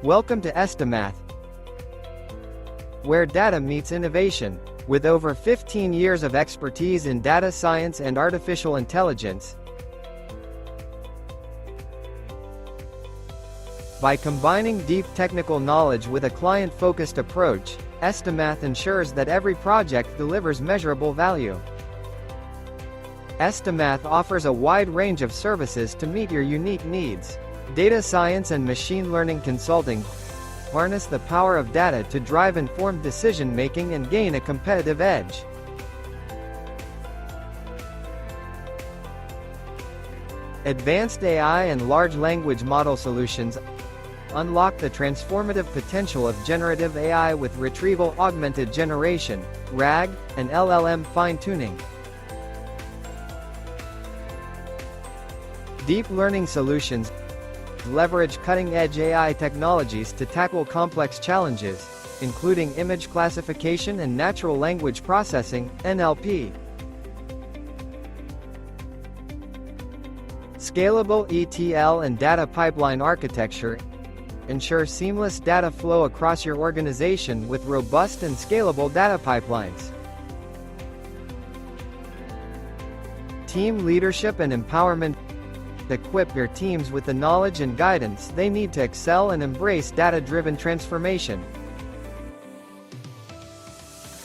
Welcome to Estimath, where data meets innovation. With over 15 years of expertise in data science and artificial intelligence, by combining deep technical knowledge with a client-focused approach, Estimath ensures that every project delivers measurable value. Estimath offers a wide range of services to meet your unique needs. Data science and machine learning consulting harness the power of data to drive informed decision-making and gain a competitive edge. Advanced AI and large language model solutions unlock the transformative potential of generative AI with retrieval augmented generation, RAG, and LLM fine-tuning. Deep learning solutions leverage cutting-edge AI technologies to tackle complex challenges, including image classification and natural language processing, NLP. Scalable ETL and data pipeline architecture ensure seamless data flow across your organization with robust and scalable data pipelines. Team leadership and empowerment equip your teams with the knowledge and guidance they need to excel and embrace data-driven transformation.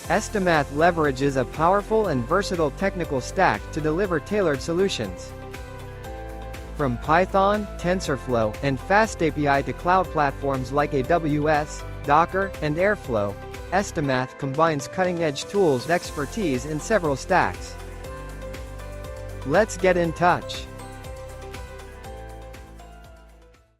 Estimath leverages a powerful and versatile technical stack to deliver tailored solutions. From Python, TensorFlow, and FastAPI to cloud platforms like AWS, Docker, and Airflow, Estimath combines cutting-edge tools and expertise in several stacks. Let's get in touch.